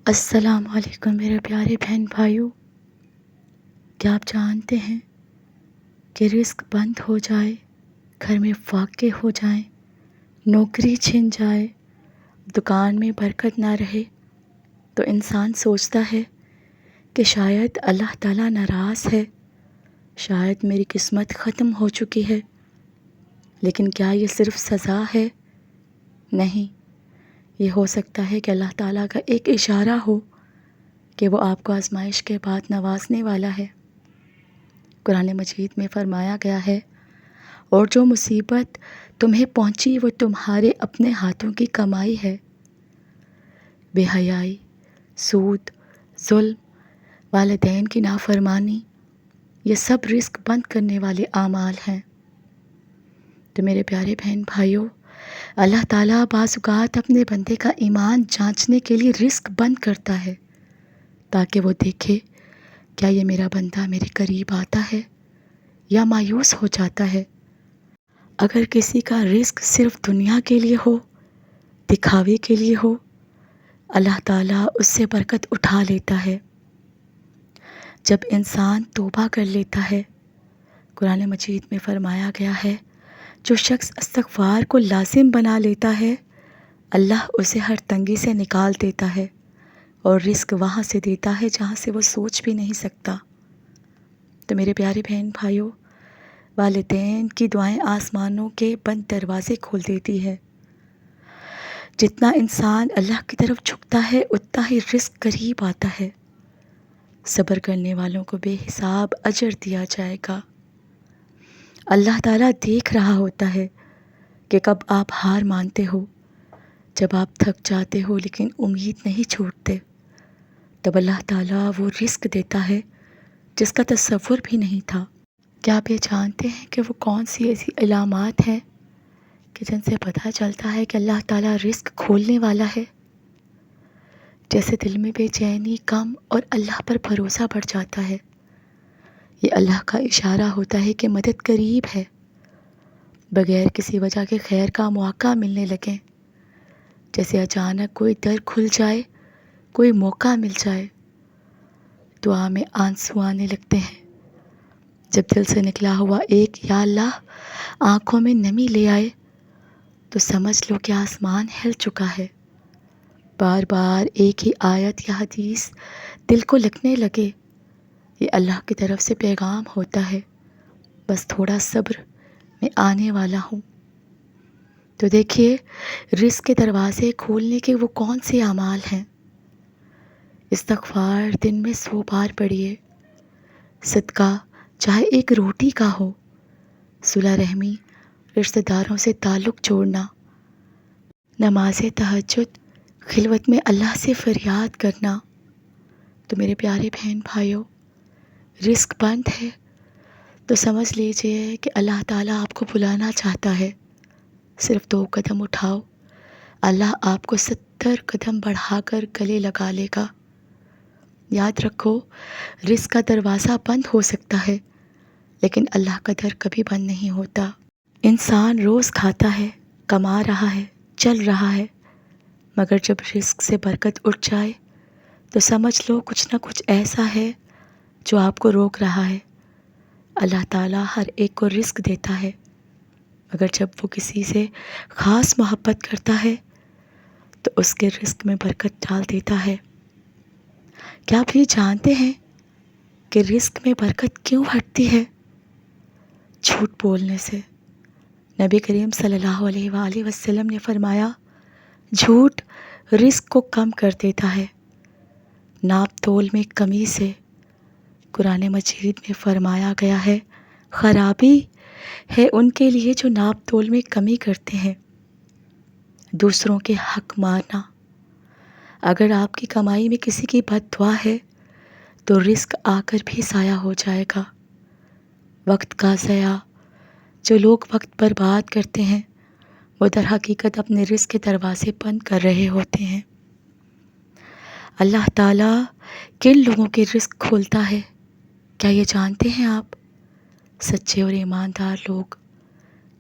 السلام علیکم میرے پیارے بہن بھائیوں، کیا آپ جانتے ہیں کہ رزق بند ہو جائے، گھر میں فاقے ہو جائیں، نوکری چھن جائے، دکان میں برکت نہ رہے تو انسان سوچتا ہے کہ شاید اللہ تعالیٰ ناراض ہے، شاید میری قسمت ختم ہو چکی ہے۔ لیکن کیا یہ صرف سزا ہے؟ نہیں، یہ ہو سکتا ہے کہ اللہ تعالیٰ کا ایک اشارہ ہو کہ وہ آپ کو آزمائش کے بعد نوازنے والا ہے۔ قرآن مجید میں فرمایا گیا ہے، اور جو مصیبت تمہیں پہنچی وہ تمہارے اپنے ہاتھوں کی کمائی ہے۔ بے حیائی، سود، ظلم، والدین کی نافرمانی، یہ سب رزق بند کرنے والے اعمال ہیں۔ تو میرے پیارے بہن بھائیوں، اللہ تعالیٰ بعض اوقات اپنے بندے کا ایمان جانچنے کے لیے رزق بند کرتا ہے تاکہ وہ دیکھے کیا یہ میرا بندہ میرے قریب آتا ہے یا مایوس ہو جاتا ہے۔ اگر کسی کا رزق صرف دنیا کے لیے ہو، دکھاوے کے لیے ہو، اللہ تعالیٰ اس سے برکت اٹھا لیتا ہے۔ جب انسان توبہ کر لیتا ہے، قرآن مجید میں فرمایا گیا ہے، جو شخص استغفار کو لازم بنا لیتا ہے، اللہ اسے ہر تنگی سے نکال دیتا ہے اور رزق وہاں سے دیتا ہے جہاں سے وہ سوچ بھی نہیں سکتا۔ تو میرے پیارے بہن بھائیوں، والدین کی دعائیں آسمانوں کے بند دروازے کھول دیتی ہے۔ جتنا انسان اللہ کی طرف جھکتا ہے اتنا ہی رزق قریب آتا ہے۔ صبر کرنے والوں کو بے حساب اجر دیا جائے گا۔ اللہ تعالیٰ دیکھ رہا ہوتا ہے کہ کب آپ ہار مانتے ہو، جب آپ تھک جاتے ہو لیکن امید نہیں چھوڑتے، تب اللہ تعالیٰ وہ رزق دیتا ہے جس کا تصور بھی نہیں تھا۔ کیا آپ یہ جانتے ہیں کہ وہ کون سی ایسی علامات ہیں کہ جن سے پتہ چلتا ہے کہ اللہ تعالیٰ رزق کھولنے والا ہے؟ جیسے دل میں بے چینی کم اور اللہ پر بھروسہ بڑھ جاتا ہے، یہ اللہ کا اشارہ ہوتا ہے کہ مدد قریب ہے۔ بغیر کسی وجہ کے خیر کا موقع ملنے لگے، جیسے اچانک کوئی در کھل جائے، کوئی موقع مل جائے، دعا میں آنسو آنے لگتے ہیں۔ جب دل سے نکلا ہوا ایک یا اللہ آنکھوں میں نمی لے آئے تو سمجھ لو کہ آسمان ہل چکا ہے۔ بار بار ایک ہی آیت یا حدیث دل کو لگنے لگے، یہ اللہ کی طرف سے پیغام ہوتا ہے، بس تھوڑا صبر، میں آنے والا ہوں۔ تو دیکھیے، رزق کے دروازے کھولنے کے وہ کون سے اعمال ہیں؟ استغفار دن میں 100 بار پڑھیے، صدقہ چاہے ایک روٹی کا ہو، صلہ رحمی، رشتہ داروں سے تعلق جوڑنا، نماز تہجد، خلوت میں اللہ سے فریاد کرنا۔ تو میرے پیارے بہن بھائیوں، رزق بند ہے تو سمجھ لیجئے کہ اللہ تعالیٰ آپ کو بلانا چاہتا ہے۔ صرف 2 قدم اٹھاؤ، اللہ آپ کو 70 قدم بڑھا کر گلے لگا لے گا۔ یاد رکھو، رزق کا دروازہ بند ہو سکتا ہے لیکن اللہ کا در کبھی بند نہیں ہوتا۔ انسان روز کھاتا ہے، کما رہا ہے، چل رہا ہے، مگر جب رزق سے برکت اٹھ جائے تو سمجھ لو کچھ نہ کچھ ایسا ہے جو آپ کو روک رہا ہے۔ اللہ تعالیٰ ہر ایک کو رزق دیتا ہے، مگر جب وہ کسی سے خاص محبت کرتا ہے تو اس کے رزق میں برکت ڈال دیتا ہے۔ کیا آپ یہ جانتے ہیں کہ رزق میں برکت کیوں ہٹتی ہے؟ جھوٹ بولنے سے۔ نبی کریم صلی اللہ علیہ وآلہ وسلم نے فرمایا، جھوٹ رزق کو کم کر دیتا ہے، ناپ تول میں کمی سے۔ قرآن مجید میں فرمایا گیا ہے، خرابی ہے ان کے لیے جو ناپ تول میں کمی کرتے ہیں۔ دوسروں کے حق مارنا۔ اگر آپ کی کمائی میں کسی کی بد دعا ہے تو رزق آ کر بھی ضائع ہو جائے گا۔ وقت کا ضیاع، جو لوگ وقت برباد کرتے ہیں وہ در حقیقت اپنے رزق کے دروازے بند کر رہے ہوتے ہیں۔ اللہ تعالیٰ کن لوگوں کے رزق کھولتا ہے، کیا یہ جانتے ہیں آپ؟ سچے اور ایماندار لوگ۔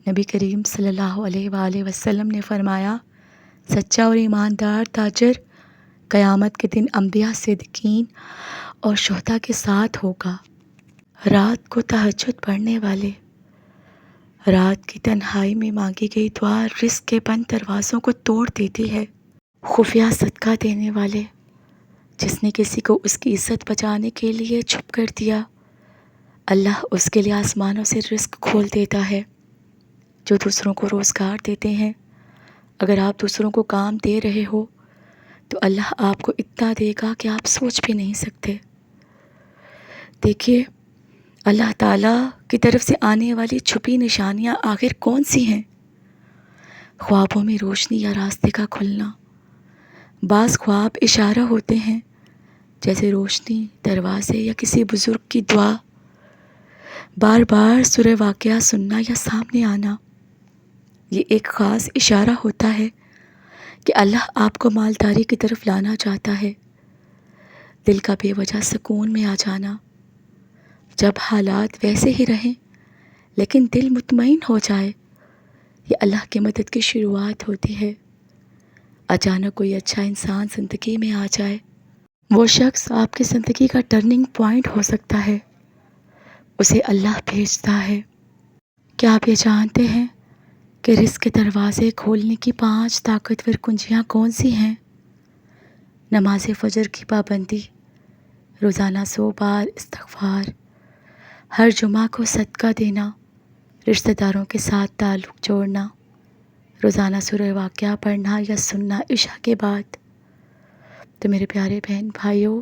نبی کریم صلی اللہ علیہ وآلہ وسلم نے فرمایا، سچا اور ایماندار تاجر قیامت کے دن انبیاء، صدیقین اور شہداء کے ساتھ ہوگا۔ رات کو تہجد پڑھنے والے، رات کی تنہائی میں مانگی گئی دعا رزق کے بند دروازوں کو توڑ دیتی ہے۔ خفیہ صدقہ دینے والے، جس نے کسی کو اس کی عزت بچانے کے لیے چھپ کر دیا، اللہ اس کے لیے آسمانوں سے رزق کھول دیتا ہے۔ جو دوسروں کو روزگار دیتے ہیں، اگر آپ دوسروں کو کام دے رہے ہو تو اللہ آپ کو اتنا دے گا کہ آپ سوچ بھی نہیں سکتے۔ دیکھیے، اللہ تعالیٰ کی طرف سے آنے والی چھپی نشانیاں آخر کون سی ہیں؟ خوابوں میں روشنی یا راستے کا کھلنا۔ بعض خواب اشارہ ہوتے ہیں، جیسے روشنی، دروازے یا کسی بزرگ کی دعا۔ بار بار سورہ واقعہ سننا یا سامنے آنا، یہ ایک خاص اشارہ ہوتا ہے کہ اللہ آپ کو مالداری کی طرف لانا چاہتا ہے۔ دل کا بے وجہ سکون میں آ جانا، جب حالات ویسے ہی رہیں لیکن دل مطمئن ہو جائے، یہ اللہ کی مدد کی شروعات ہوتی ہے۔ اچانک کوئی اچھا انسان زندگی میں آ جائے، وہ شخص آپ کی زندگی کا ٹرننگ پوائنٹ ہو سکتا ہے، اسے اللہ بھیجتا ہے۔ کیا آپ یہ جانتے ہیں کہ رزق کے دروازے کھولنے کی 5 طاقتور کنجیاں کون سی ہیں؟ نماز فجر کی پابندی، روزانہ 100 بار استغفار، ہر جمعہ کو صدقہ دینا، رشتہ داروں کے ساتھ تعلق جوڑنا، روزانہ سورہ واقعہ پڑھنا یا سننا عشاء کے بعد۔ تو میرے پیارے بہن بھائیوں،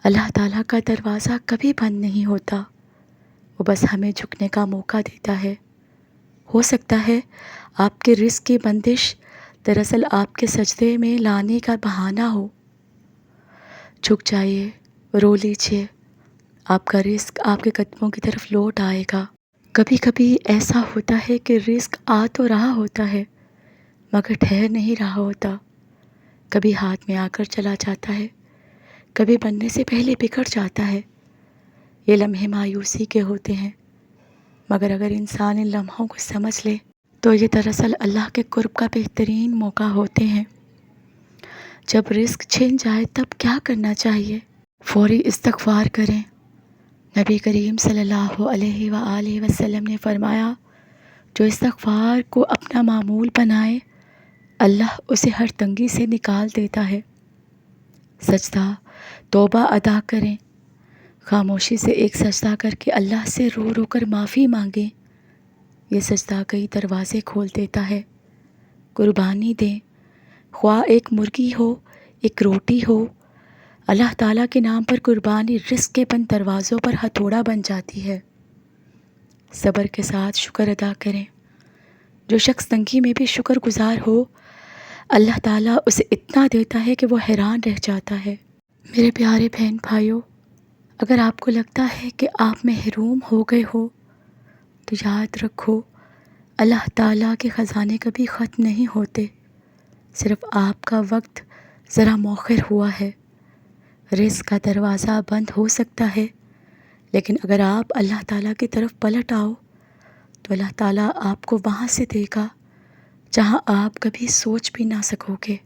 اللہ تعالیٰ کا دروازہ کبھی بند نہیں ہوتا، وہ بس ہمیں جھکنے کا موقع دیتا ہے۔ ہو سکتا ہے آپ کے رزق کی بندش دراصل آپ کے سجدے میں لانے کا بہانہ ہو۔ جھک جائیے، رو لیجیے، آپ کا رزق آپ کے قدموں کی طرف لوٹ آئے گا۔ کبھی کبھی ایسا ہوتا ہے کہ رزق آ تو رہا ہوتا ہے مگر ٹھہر نہیں رہا ہوتا، کبھی ہاتھ میں آ کر چلا جاتا ہے، کبھی بننے سے پہلے بگڑ جاتا ہے۔ یہ لمحے مایوسی کے ہوتے ہیں، مگر اگر انسان ان لمحوں کو سمجھ لے تو یہ دراصل اللہ کے قرب کا بہترین موقع ہوتے ہیں۔ جب رزق چھن جائے تب کیا کرنا چاہیے؟ فوری استغفار کریں۔ نبی کریم صلی اللہ علیہ وآلہ وسلم نے فرمایا، جو استغفار کو اپنا معمول بنائے، اللہ اسے ہر تنگی سے نکال دیتا ہے۔ سجدہ، توبہ ادا کریں، خاموشی سے ایک سجدہ کر کے اللہ سے رو رو کر معافی مانگیں، یہ سجدہ کئی دروازے کھول دیتا ہے۔ قربانی دیں، خواہ ایک مرغی ہو، ایک روٹی ہو، اللہ تعالیٰ کے نام پر قربانی رزق کے بند دروازوں پر ہتھوڑا بن جاتی ہے۔ صبر کے ساتھ شکر ادا کریں، جو شخص تنگی میں بھی شکر گزار ہو، اللہ تعالیٰ اسے اتنا دیتا ہے کہ وہ حیران رہ جاتا ہے۔ میرے پیارے بہن بھائیوں، اگر آپ کو لگتا ہے کہ آپ محروم ہو گئے ہو تو یاد رکھو، اللہ تعالیٰ کے خزانے کبھی ختم نہیں ہوتے، صرف آپ کا وقت ذرا مؤخر ہوا ہے۔ رزق کا دروازہ بند ہو سکتا ہے، لیکن اگر آپ اللہ تعالیٰ کی طرف پلٹ آؤ تو اللہ تعالیٰ آپ کو وہاں سے دے گا جہاں آپ کبھی سوچ بھی نہ سکو گے۔